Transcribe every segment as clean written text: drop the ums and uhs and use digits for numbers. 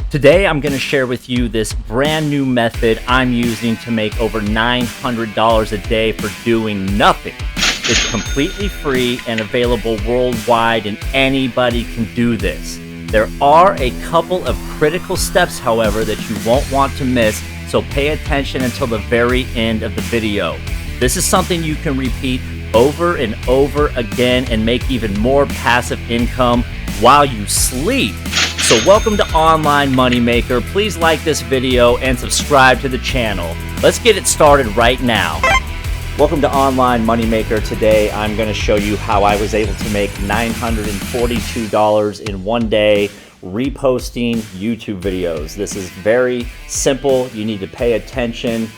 Today I'm going to share with you this brand new method I'm using to make over $900 a day for doing nothing. It's completely free and available worldwide, and anybody can do this. There are a couple of critical steps, however, that you won't want to miss, so pay attention until the very end of the video. This is something you can repeat over and over again and make even more passive income while you sleep. So welcome to Online Moneymaker. Please like this video and subscribe to the channel. Let's get it started right now. Welcome to Online Moneymaker. Today I'm going to show you how I was able to make $942 in one day reposting YouTube videos. This is very simple. You need to pay attention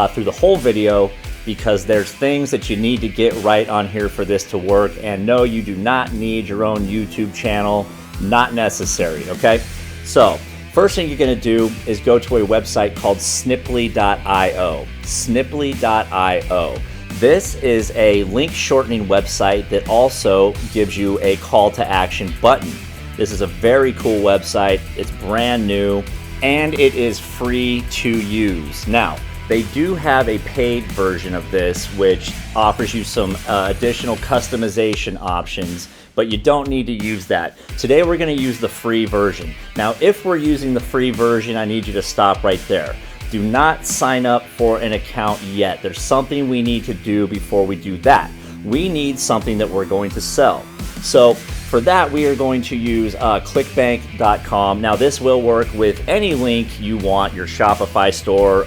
through the whole video because there's things that you need to get right on here for this to work. And no, you do not need your own YouTube channel. Not necessary, okay? So, first thing you're gonna do is go to a website called Sniply.io. Sniply.io. This is a link shortening website that also gives you a call to action button. This is a very cool website. It's brand new and it is free to use. Now, they do have a paid version of this, which offers you some additional customization options, but you don't need to use that. Today we're going to use the free version. Now, if we're using the free version, I need you to stop right there. Do not sign up for an account yet. There's something we need to do before we do that. We need something that we're going to sell. So for that, we are going to use clickbank.com. Now, this will work with any link you want, your Shopify store,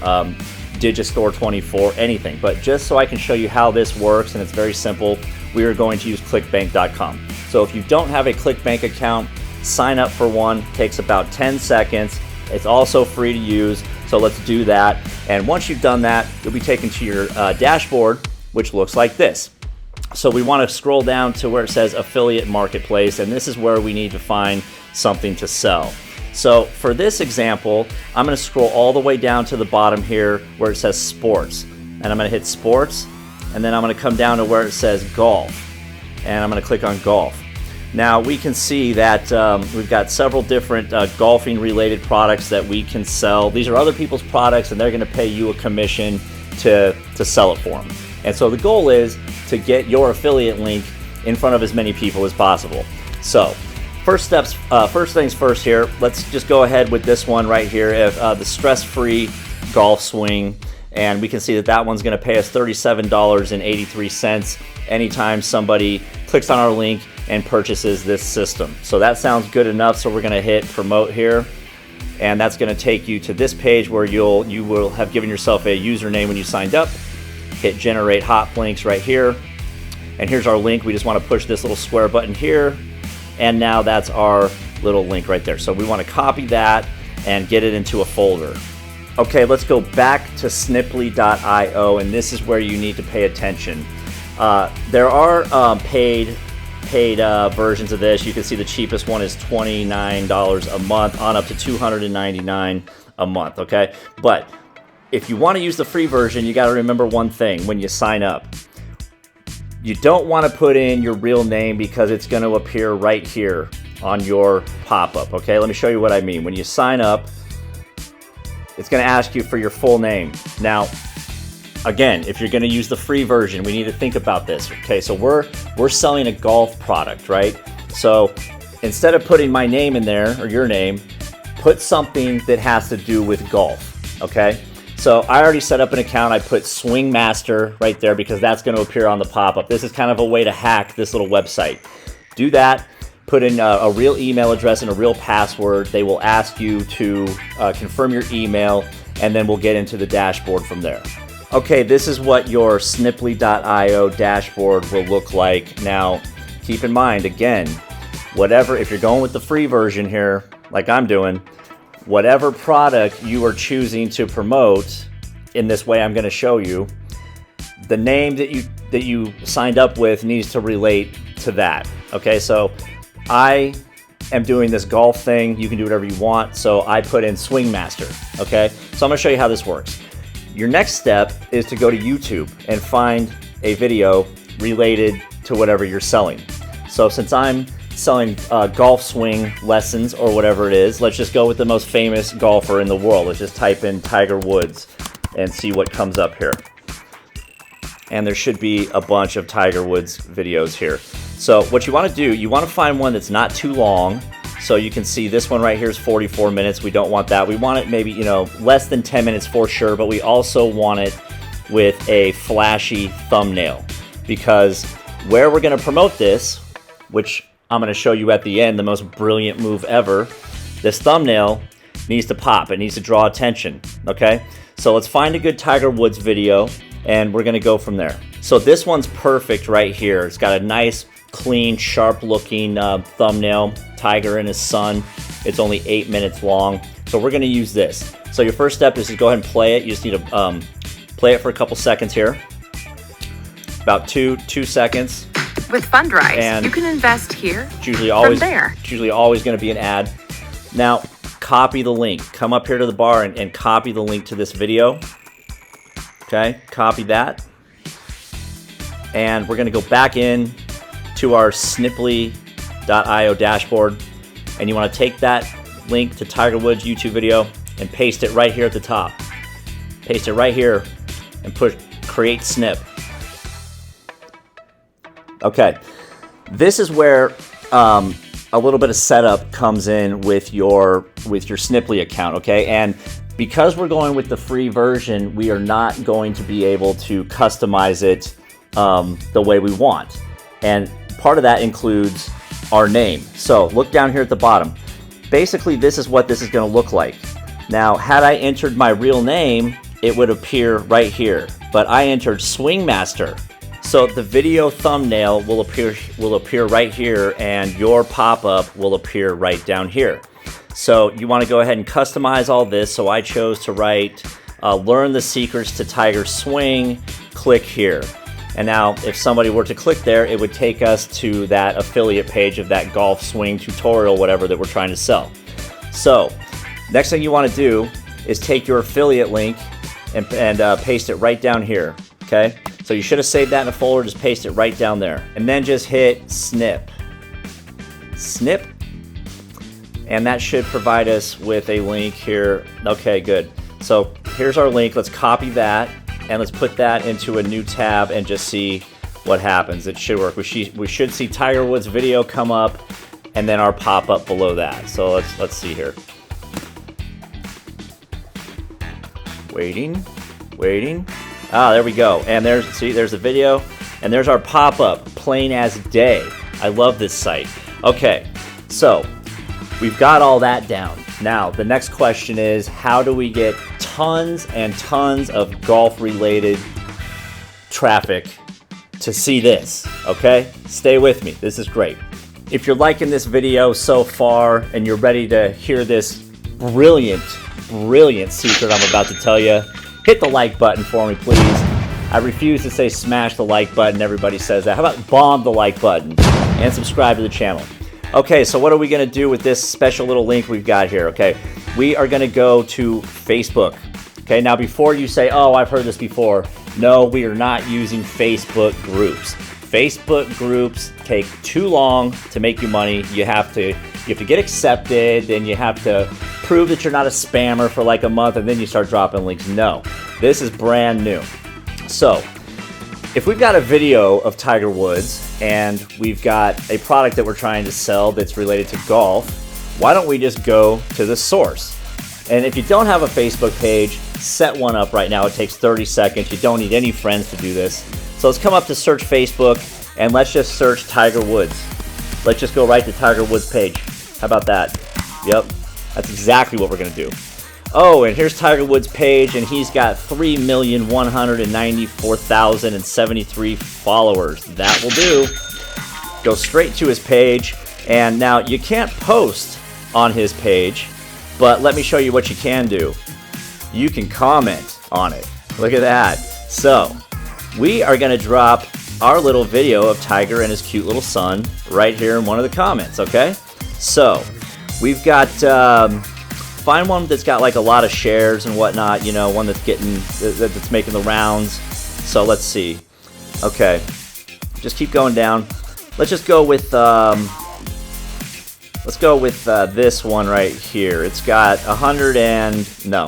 Digistore 24, anything. But just so I can show you how this works, and it's very simple, we are going to use clickbank.com. So if you don't have a ClickBank account, sign up for one. Takes about 10 seconds. It's also free to use, so let's do that. And once you've done that, you'll be taken to your dashboard, which looks like this. So we want to scroll down to where it says Affiliate Marketplace, and this is where we need to find something to sell. So for this example, I'm going to scroll all the way down to the bottom here where it says Sports. And I'm going to hit Sports, and then I'm going to come down to where it says Golf. And I'm going to click on Golf. Now we can see that we've got several different golfing related products that we can sell. These are other people's products and they're going to pay you a commission to sell it for them. And so the goal is to get your affiliate link in front of as many people as possible. So first things first here, let's just go ahead with this one right here, the stress-free golf swing. And we can see that that one's going to pay us $37.83 anytime somebody clicks on our link and purchases this system. So that sounds good enough, so we're going to hit promote here. And that's going to take you to this page where you will have given yourself a username when you signed up. Hit generate hot links right here. And here's our link. We just want to push this little square button here. And now that's our little link right there. So we want to copy that and get it into a folder. Okay, let's go back to Sniply.io, and this is where you need to pay attention. There are paid versions of this. You can see the cheapest one is $29 a month on up to $299 a month, okay? But if you want to use the free version, you got to remember one thing when you sign up. You don't want to put in your real name because it's going to appear right here on your pop-up, okay? Let me show you what I mean. When you sign up, it's going to ask you for your full name. Now, again, if you're going to use the free version, we need to think about this. Okay, so we're selling a golf product, right? So instead of putting my name in there or your name, put something that has to do with golf. Okay, so I already set up an account. I put Swing Master right there because that's going to appear on the pop-up. This is kind of a way to hack this little website. Do that. Put in a real email address and a real password. They will ask you to confirm your email, and then we'll get into the dashboard from there. Okay, this is what your Sniply.io dashboard will look like. Now, keep in mind, again, if you're going with the free version here, like I'm doing, whatever product you are choosing to promote in this way I'm going to show you, the name that you signed up with needs to relate to that. Okay, so I am doing this golf thing. You can do whatever you want. So I put in Swing Master. Okay, so I'm going to show you how this works. Your next step is to go to YouTube and find a video related to whatever you're selling. So since I'm selling golf swing lessons or whatever it is. Let's just go with the most famous golfer in the world. Let's just type in Tiger Woods and see what comes up here. And there should be a bunch of Tiger Woods videos here. So what you want to do, you want to find one that's not too long. So you can see this one right here is 44 minutes. We don't want that. We want it maybe, you know, less than 10 minutes for sure, but we also want it with a flashy thumbnail, because where we're going to promote this, which I'm going to show you at the end, the most brilliant move ever, this thumbnail needs to pop. It needs to draw attention, okay? So let's find a good Tiger Woods video, and we're going to go from there. So this one's perfect right here. It's got a nice, clean, sharp-looking thumbnail, Tiger and his son. It's only 8 minutes long, so we're going to use this. So your first step is to go ahead and play it. You just need to play it for a couple seconds here. About two seconds. With Fundrise, and you can invest here it's usually always, from there. It's usually always going to be an ad. Now, copy the link. Come up here to the bar and copy the link to this video. Okay, copy that. And we're going to go back in to our Sniply.io dashboard. And you want to take that link to Tiger Woods YouTube video and paste it right here at the top. Paste it right here and push create snip. Okay, this is where a little bit of setup comes in with your Sniply account, okay? And because we're going with the free version, we are not going to be able to customize it the way we want. And part of that includes our name. So look down here at the bottom. Basically, this is what this is going to look like. Now, had I entered my real name, it would appear right here. But I entered Swingmaster. So the video thumbnail will appear right here, and your pop-up will appear right down here. So you want to go ahead and customize all this. So I chose to write, learn the secrets to Tiger Swing, click here. And now if somebody were to click there, it would take us to that affiliate page of that golf swing tutorial, whatever that we're trying to sell. So next thing you want to do is take your affiliate link and paste it right down here, okay? So you should have saved that in a folder, just paste it right down there. And then just hit snip. Snip. And that should provide us with a link here. Okay, good. So here's our link. Let's copy that and let's put that into a new tab and just see what happens. It should work. We should see Tiger Woods video come up and then our pop-up below that. So let's see here. Waiting. Ah, there we go. And there's the video, and there's our pop-up, plain as day. I love this site. Okay, so we've got all that down. Now, the next question is, how do we get tons and tons of golf-related traffic to see this? Okay, stay with me. This is great. If you're liking this video so far and you're ready to hear this brilliant secret I'm about to tell you, hit the like button for me, please. I refuse to say smash the like button. Everybody says that. How about bomb the like button and subscribe to the channel? Okay, so what are we going to do with this special little link we've got here? Okay, we are going to go to Facebook. Okay, now before you say, oh, I've heard this before, no, we are not using Facebook groups. Facebook groups take too long to make you money. You have to get accepted, then you have to prove that you're not a spammer for like a month, and then you start dropping links. No, this is brand new. So if we've got a video of Tiger Woods and we've got a product that we're trying to sell that's related to golf, why don't we just go to the source? And if you don't have a Facebook page, set one up right now. It takes 30 seconds. You don't need any friends to do this. So let's come up to search Facebook and let's just search Tiger Woods. Let's just go right to Tiger Woods page. How about that? Yep, that's exactly what we're gonna do. Oh, and here's Tiger Woods' page, and he's got 3,194,073 followers. That will do. Go straight to his page, and now you can't post on his page, but let me show you what you can do. You can comment on it. Look at that. So, we are gonna drop our little video of Tiger and his cute little son right here in one of the comments, okay? So, we've got, find one that's got like a lot of shares and whatnot, you know, one that's making the rounds. So let's see. Okay, just keep going down. Let's just go with let's go with this one right here. It's got 100 and no.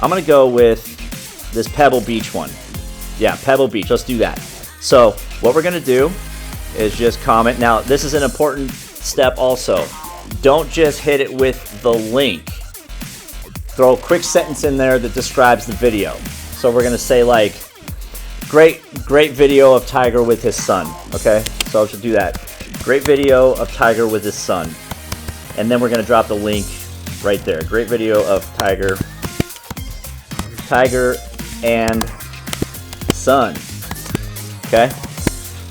I'm gonna go with this Pebble Beach one. Yeah, Pebble Beach. Let's do that. So what we're gonna do is just comment. Now this is an important step also. Don't just hit it with the link. Throw a quick sentence in there that describes the video. So we're gonna say like, great video of Tiger with his son. Okay, so I should do that. Great video of Tiger with his son. And then we're gonna drop the link right there. Great video of Tiger and son. Okay,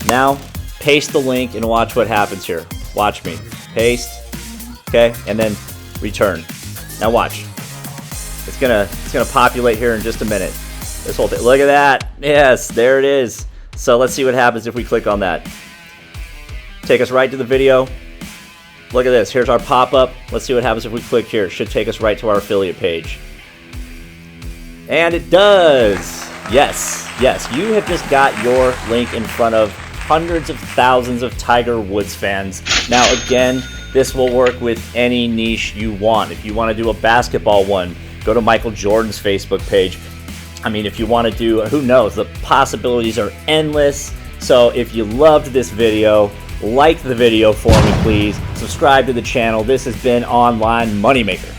now paste the link and watch what happens here. Watch me. Paste. Okay, and then return. Now watch. It's gonna populate here in just a minute. This whole thing. Look at that. Yes, there it is. So let's see what happens if we click on that. Take us right to the video. Look at this. Here's our pop-up. Let's see what happens if we click here. It should take us right to our affiliate page. And it does. Yes, yes. You have just got your link in front of hundreds of thousands of Tiger Woods fans. Now again, this will work with any niche you want. If you want to do a basketball one, go to Michael Jordan's Facebook page. I mean, if you want to do, who knows, the possibilities are endless. So if you loved this video, like the video for me, please. Subscribe to the channel. This has been Online Moneymaker.